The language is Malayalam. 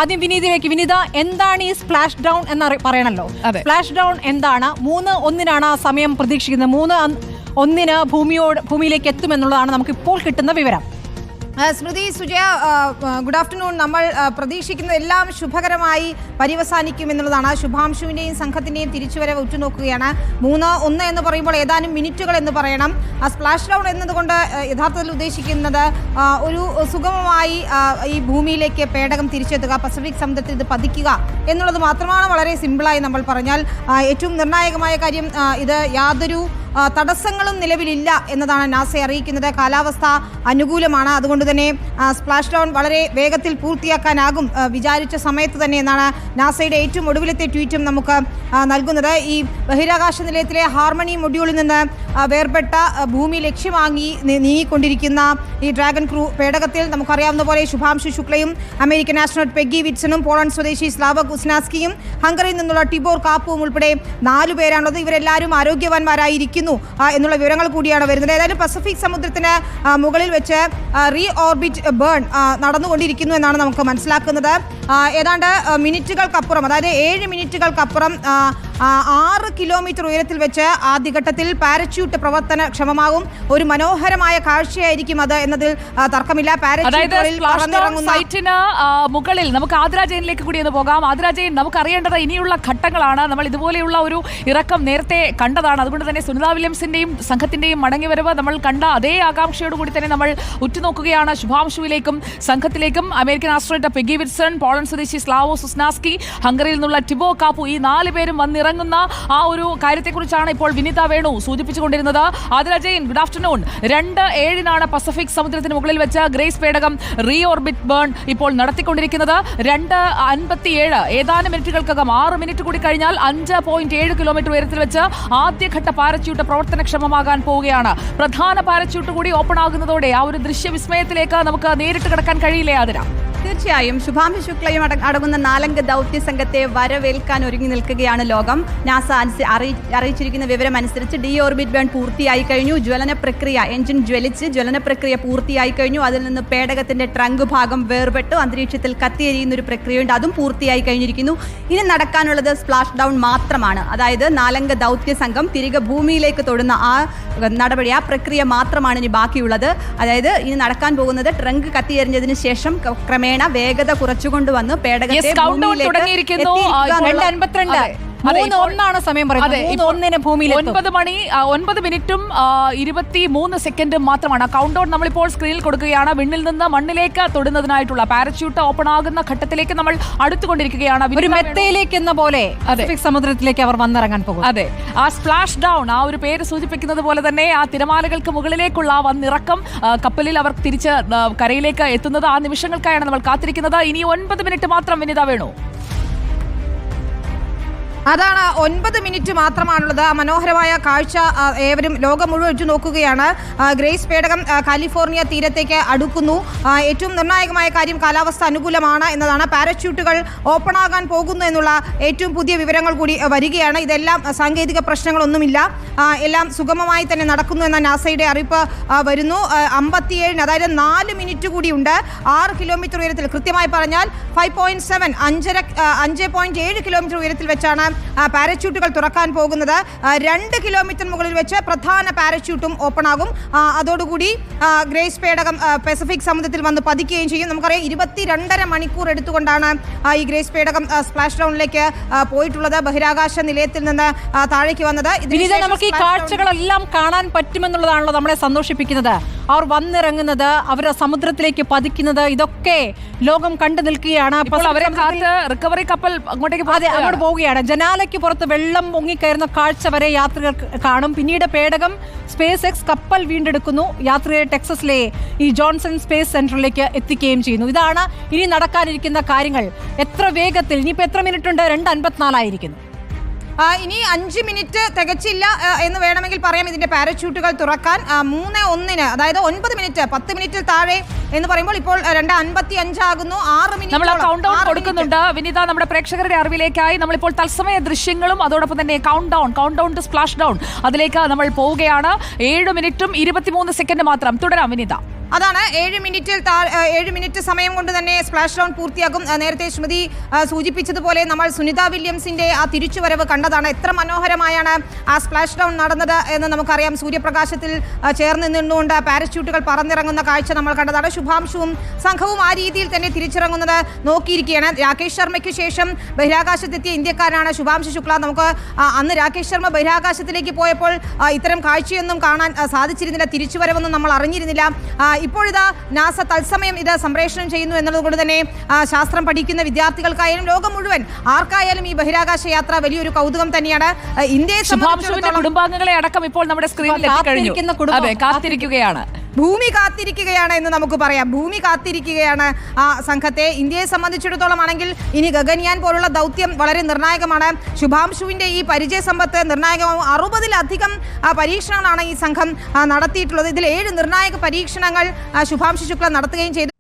ആദ്യം വിനീതിലേക്ക്. വിനീത, എന്താണ് ഈ സ്പ്ലാഷ് ഡൗൺ എന്ന് പറയണല്ലോ? സ്പ്ലാഷ് ഡൗൺ എന്താണ്? 3:01 സമയം പ്രതീക്ഷിക്കുന്നത്. 3:01 ഭൂമിയിലേക്ക് എത്തുമെന്നുള്ളതാണ് നമുക്ക് ഇപ്പോൾ കിട്ടുന്ന വിവരം. സ്മൃതി, സുജയ, ഗുഡ് ആഫ്റ്റർനൂൺ. നമ്മൾ പ്രതീക്ഷിക്കുന്നത് എല്ലാം ശുഭകരമായി പര്യവസാനിക്കും എന്നുള്ളതാണ്. ശുഭാംശുവിൻ്റെയും സംഘത്തിൻ്റെയും തിരിച്ചുവരവ് ഉറ്റുനോക്കുകയാണ്. 3:01 എന്ന് പറയുമ്പോൾ ഏതാനും മിനിറ്റുകൾ എന്ന് പറയണം. സ്പ്ലാഷ് ഡൗൺ എന്നതുകൊണ്ട് യഥാർത്ഥത്തിൽ ഉദ്ദേശിക്കുന്നത് ഒരു സുഗമമായി ഈ ഭൂമിയിലേക്ക് പേടകം തിരിച്ചെത്തുക, പസഫിക് സമുദ്രത്തിൽ ഇത് പതിക്കുക എന്നുള്ളത് മാത്രമാണ്. വളരെ സിമ്പിളായി നമ്മൾ പറഞ്ഞാൽ ഏറ്റവും നിർണായകമായ കാര്യം ഇത് യാതൊരു തടസ്സങ്ങളും നിലവിലില്ല എന്നതാണ് നാസയെ അറിയിക്കുന്നത്. കാലാവസ്ഥ അനുകൂലമാണ്. അതുകൊണ്ട് തന്നെ സ്പ്ലാഷ് ഡൗൺ വളരെ വേഗത്തിൽ പൂർത്തിയാക്കാനാകും വിചാരിച്ച സമയത്ത് തന്നെ എന്നാണ് നാസയുടെ ഏറ്റവും ഒടുവിലത്തെ ട്വീറ്റും നമുക്ക് നൽകുന്നത്. ഈ ബഹിരാകാശ നിലയത്തിലെ ഹാർമണി മൊഡ്യൂളിൽ നിന്ന് വേർപെട്ട ഭൂമി ലക്ഷ്യമാക്കി നീങ്ങിക്കൊണ്ടിരിക്കുന്ന ഈ ഡ്രാഗൺ ക്രൂ പേടകത്തിൽ നമുക്കറിയാവുന്ന പോലെ ശുഭാംശു ശുക്ലയും അമേരിക്കൻ ആസ്ട്രോനോട്ട് പെഗ്ഗി വിറ്റ്സണും പോളണ്ട് സ്വദേശി സ്ലാവക് ഉസ്നാസ്കിയും ഹംഗറിയിൽ നിന്നുള്ള ടിബോർ കാപ്പുവും ഉൾപ്പെടെ 4 പേരാണുള്ളത്. ഇവരെല്ലാവരും ആരോഗ്യവാന്മാരായിരിക്കുന്നു എന്നുള്ള വിവരങ്ങൾ കൂടിയാണ് വരുന്നത്. ഏതായാലും പസഫിക് സമുദ്രത്തിന് മുകളിൽ വെച്ച് റീ ഓർബിറ്റ് ബേൺ നടന്നുകൊണ്ടിരിക്കുന്നു എന്നാണ് നമുക്ക് മനസ്സിലാക്കുന്നത്. ഏതാണ്ട് മിനിറ്റുകൾക്കപ്പുറം, അതായത് 7 മിനിറ്റുകൾക്കപ്പുറം 6 കിലോമീറ്റർ ഉയരത്തിൽ വെച്ച് ആദ്യഘട്ടത്തിൽ പാരച്യൂട്ട് പ്രവർത്തനക്ഷമമാകും. ഒരു മനോഹരമായ കാഴ്ചയായിരിക്കും അത് എന്നതിൽ തർക്കമില്ല. സൈറ്റിന് മുകളിൽ നമുക്ക് ആദ്ര ജെയിനിലേക്ക് കൂടി ഒന്ന് പോകാം. ആദ്ര ജെയിൻ, നമുക്ക് അറിയേണ്ടത് ഇനിയുള്ള ഘട്ടങ്ങളാണ്. നമ്മൾ ഇതുപോലെയുള്ള ഒരു ഇറക്കം നേരത്തെ കണ്ടതാണ്. അതുകൊണ്ട് തന്നെ സുനിത വില്യംസിന്റെയും സംഘത്തിന്റെയും മടങ്ങിവരവ് നമ്മൾ കണ്ട അതേ ആകാംക്ഷയോടുകൂടി തന്നെ നമ്മൾ ഉറ്റുനോക്കുകയാണ്. ശുഭാംശുവിലേക്കും സംഘത്തിലേക്കും American astronaut Peggy Whitson, Poland സ്വദേശി സ്ലാവോ സുസ്നാസ്കി, ഹംഗറിയിൽ നിന്നുള്ള ടിബോ കാപ്പു, ഈ 4 പേരും വന്നിറങ്ങുന്ന ആ ഒരു കാര്യത്തെക്കുറിച്ചാണ് ഇപ്പോൾ വിനീത വേണു സൂചിപ്പിച്ചുകൊണ്ടിരുന്നത്. Athira Jain, good afternoon. 2:07 Pacific സമുദ്രത്തിന് മുകളിൽ വെച്ച് ഗ്രേസ് പേടകം റീ ഓർബിറ്റ് ബേൺ ഇപ്പോൾ നടത്തിക്കൊണ്ടിരിക്കുന്നത്. 2:57 ഏതാനും മിനിറ്റുകൾക്കകം, 6 മിനിറ്റ് കൂടി കഴിഞ്ഞാൽ 5.7 കിലോമീറ്റർ ഉയരത്തിൽ വെച്ച് ആദ്യഘട്ട പാരച്യൂട്ട് പ്രവർത്തനക്ഷമമാകാൻ പോവുകയാണ്. പ്രധാന പാരച്യൂട്ട് കൂടി ഓപ്പൺ ആകുന്നതോടെ ആ ഒരു ദൃശ്യവിസ്മയത്തിലേക്ക് നമുക്ക് നേരിട്ട് കിടക്കാൻ കഴിയില്ലേ ആതിര? തീർച്ചയായും ശുഭാംശു ശുക്ലയും അടങ്ങുന്ന 4 ദൗത്യ സംഘത്തെ വരവേൽക്കാൻ ഒരുങ്ങി നിൽക്കുകയാണ് ലോകം. നാസ അറിയിച്ചിരിക്കുന്ന വിവരം അനുസരിച്ച് ഡി ഓർബിറ്റ് ബേൺ പൂർത്തിയായി കഴിഞ്ഞു. ജ്വലന പ്രക്രിയ, എഞ്ചിൻ ജ്വലിച്ച് ജ്വലന പ്രക്രിയ പൂർത്തിയായി കഴിഞ്ഞു. അതിൽ നിന്ന് പേടകത്തിന്റെ ട്രങ്ക് ഭാഗം വേർപെട്ടു അന്തരീക്ഷത്തിൽ കത്തിയെരിയുന്ന ഒരു പ്രക്രിയയുണ്ട്, അതും പൂർത്തിയായി കഴിഞ്ഞിരിക്കുന്നു. ഇനി നടക്കാനുള്ളത് സ്പ്ലാഷ് ഡൗൺ മാത്രമാണ്. അതായത് 4 ദൗത്യ സംഘം തിരികെ ഭൂമിയിലേക്ക് തൊടുന്ന ആ നടപടി, ആ പ്രക്രിയ മാത്രമാണ് ഇനി ബാക്കിയുള്ളത്. അതായത് ഇനി നടക്കാൻ പോകുന്നത് ട്രങ്ക് കത്തിയെറിഞ്ഞതിന് ശേഷം ക്രമേണ വേഗത കുറച്ചുകൊണ്ടുവന്ന് പേടകത്തെ 3:52 സമയം പറയുന്നത്. 9 മിനിറ്റും 23 സെക്കൻഡും മാത്രമാണ്. കൗണ്ട് ഡൗൺ നമ്മളിപ്പോൾ സ്ക്രീനിൽ കൊടുക്കുകയാണ്. വിണ്ണിൽ നിന്ന് മണ്ണിലേക്ക് തൊടുന്നതിനായിട്ടുള്ള പാരച്യൂട്ട് ഓപ്പൺ ആകുന്ന ഘട്ടത്തിലേക്ക് നമ്മൾ അടുത്തുകൊണ്ടിരിക്കുകയാണ്. ഒരു മെത്തയിലേക്ക് എന്ന പോലെ സമുദ്രത്തിലേക്ക് അവർ വന്നിറങ്ങാൻ പോകും. അതെ, ആ സ്പ്ലാഷ് ഡൗൺ, ആ ഒരു പേര് സൂചിപ്പിക്കുന്നത് പോലെ തന്നെ ആ തിരമാലകൾക്ക് മുകളിലേക്കുള്ള വന്നിറക്കം, കപ്പലിൽ അവർ തിരിച്ച് കരയിലേക്ക് എത്തുന്നത്, ആ നിമിഷങ്ങൾക്കായാണ് നമ്മൾ കാത്തിരിക്കുന്നത്. ഇനി 9 മിനിറ്റ് മാത്രം വിനിത വേണു. അതാണ്, 9 മിനിറ്റ് മാത്രമാണുള്ളത്. മനോഹരമായ കാഴ്ച ഏവരും ലോകം മുഴുവൻ ഉറ്റു നോക്കുകയാണ്. ഗ്രേസ് പേടകം കാലിഫോർണിയ തീരത്തേക്ക് അടുക്കുന്നു. ഏറ്റവും നിർണായകമായ കാര്യം കാലാവസ്ഥ അനുകൂലമാണ് എന്നതാണ്. പാരച്യൂട്ടുകൾ ഓപ്പൺ ആകാൻ പോകുന്നു എന്നുള്ള ഏറ്റവും പുതിയ വിവരങ്ങൾ കൂടി വരികയാണ്. ഇതെല്ലാം സാങ്കേതിക പ്രശ്നങ്ങളൊന്നുമില്ല, എല്ലാം സുഗമമായി തന്നെ നടക്കുന്നു എന്ന നാസയുടെ അറിയിപ്പ് വരുന്നു. 57, അതായത് 4 മിനിറ്റ് കൂടിയുണ്ട്. 6 കിലോമീറ്റർ ഉയരത്തിൽ, കൃത്യമായി പറഞ്ഞാൽ 5.7 കിലോമീറ്റർ ഉയരത്തിൽ വെച്ചാണ് പാരച്യൂട്ടുകൾ തുറക്കാൻ പോകുന്നത്. 2 കിലോമീറ്റർ മുകളിൽ വെച്ച് പ്രധാന പാരച്യൂട്ടും ഓപ്പൺ ആകും. അതോടുകൂടി ഗ്രേസ് പേടകം പസഫിക് സമുദ്രത്തിൽ വന്ന് പതിക്കുകയും ചെയ്യും. നമുക്കറിയാം 22.5 മണിക്കൂർ എടുത്തുകൊണ്ടാണ് ഈ ഗ്രേസ് പേടകം സ്പ്ലാഷ് ഡൗണിലേക്ക് പോയിട്ടുള്ളത്, ബഹിരാകാശ നിലയത്തിൽ നിന്ന് താഴേക്ക് വന്നത്. നമുക്ക് ഈ കാഴ്ചകളെല്ലാം കാണാൻ പറ്റുമെന്നുള്ളതാണല്ലോ നമ്മളെ സന്തോഷിപ്പിക്കുന്നത്. അവർ വന്നിറങ്ങുന്നത്, അവരുടെ സമുദ്രത്തിലേക്ക് പതിക്കുന്നത്, ഇതൊക്കെ ലോകം കണ്ടു നിൽക്കുകയാണ്. അവരെ റിക്കവറി കപ്പൽ അങ്ങോട്ടേക്ക് പോവുകയാണ്. ജനാലയ്ക്ക് പുറത്ത് വെള്ളം പൊങ്ങിക്കയറുന്ന കാഴ്ച വരെ യാത്രികർ കാണും. പിന്നീട് പേടകം സ്പേസ് എക്സ് കപ്പൽ വീണ്ടെടുക്കുന്നു. യാത്രികരെ ടെക്സസിലെ ഈ ജോൺസൺ സ്പേസ് സെന്ററിലേക്ക് എത്തിക്കുകയും ചെയ്യുന്നു. ഇതാണ് ഇനി നടക്കാനിരിക്കുന്ന കാര്യങ്ങൾ. എത്ര വേഗത്തിൽ, ഇനിയിപ്പോൾ എത്ര മിനിറ്റ് ഉണ്ട്? 2:54 ആയിരിക്കുന്നു. ഇനി 5 മിനിറ്റ് തികച്ചില്ല എന്ന് വേണമെങ്കിൽ പറയാം ഇതിന്റെ പാരച്യൂട്ടുകൾ തുറക്കാൻ. 3:01, അതായത് 9 മിനിറ്റ്, 10 മിനിറ്റിൽ താഴെ എന്ന് പറയുമ്പോൾ ഇപ്പോൾ 2:55 ആകുന്നു. 6 മിനിറ്റ് നമ്മൾ കൗണ്ട് ഡൗൺ കൊടുക്കുന്നുണ്ട് വിനീത. നമ്മുടെ പ്രേക്ഷകരുടെ അറിവിലേക്കായി നമ്മളിപ്പോൾ തത്സമയ ദൃശ്യങ്ങളും അതോടൊപ്പം തന്നെ count down to splash down, അതിലേക്ക് നമ്മൾ പോവുകയാണ്. 7 മിനിറ്റും 23 സെക്കൻഡ് മാത്രം. തുടരാം വിനീത. അതാണ് 7 മിനിറ്റ് സമയം കൊണ്ട് തന്നെ സ്പ്ലാഷ് ഡൗൺ പൂർത്തിയാക്കും. നേരത്തെ ശ്രുതി സൂചിപ്പിച്ചതുപോലെ നമ്മൾ സുനിത വില്യംസിന്റെ ആ തിരിച്ചുവരവ് കണ്ടതാണ്. എത്ര മനോഹരമായാണ് ആ സ്പ്ലാഷ് ഡൗൺ നടന്നത് എന്ന് നമുക്കറിയാം. സൂര്യപ്രകാശത്തിൽ ചേർന്ന് നിന്നുകൊണ്ട് പാരച്യൂട്ടുകൾ പറന്നിറങ്ങുന്ന കാഴ്ച നമ്മൾ കണ്ടതാണ്. ശുഭാംശുവും സംഘവും ആ രീതിയിൽ തന്നെ തിരിച്ചിറങ്ങുന്നത് നോക്കിയിരിക്കുകയാണ്. രാകേഷ് ശർമ്മയ്ക്ക് ശേഷം ബഹിരാകാശത്തെത്തിയ ഇന്ത്യക്കാരാണ് ശുഭാംശു ശുക്ല. നമുക്ക് അന്ന് രാകേഷ് ശർമ്മ ബഹിരാകാശത്തിലേക്ക് പോയപ്പോൾ ഇത്തരം കാഴ്ചയൊന്നും കാണാൻ സാധിച്ചിരുന്നില്ല, തിരിച്ചുവരവൊന്നും നമ്മൾ അറിഞ്ഞിരുന്നില്ല. ഇപ്പോഴിതാ നാസ തത്സമയം ഇത് സംപ്രേഷണം ചെയ്യുന്നു എന്നതുകൊണ്ട് തന്നെ ശാസ്ത്രം പഠിക്കുന്ന വിദ്യാർത്ഥികൾക്കായാലും ലോകം മുഴുവൻ ആർക്കായാലും ഈ ബഹിരാകാശ യാത്ര വലിയൊരു കൗതുകം തന്നെയാണ്. ഇന്ത്യയെ സംബന്ധിച്ചിടത്തോളം കുടുംബാംഗങ്ങളെ അടക്കം ഇപ്പോൾ നമ്മുടെ സ്ക്രീനിൽ കാത്തിരിക്കുകയാണ്. ഭൂമി കാത്തിരിക്കുകയാണ് എന്ന് നമുക്ക് പറയാം. ഭൂമി കാത്തിരിക്കുകയാണ് ആ സംഘത്തെ. ഇന്ത്യയെ സംബന്ധിച്ചിടത്തോളം ആണെങ്കിൽ ഇനി ഗഗൻയാൻ പോലുള്ള ദൗത്യം വളരെ നിർണായകമാണ്. ശുഭാംശുവിന്റെ ഈ പരിചയ സമ്പത്ത് നിർണായകമാവും. 60-ലധികം പരീക്ഷണങ്ങളാണ് ഈ സംഘം നടത്തിയിട്ടുള്ളത്. ഇതിൽ 7 നിർണായക പരീക്ഷണങ്ങൾ ശുഭാംശു ശുക്ല നടത്തുകയും ചെയ്തു.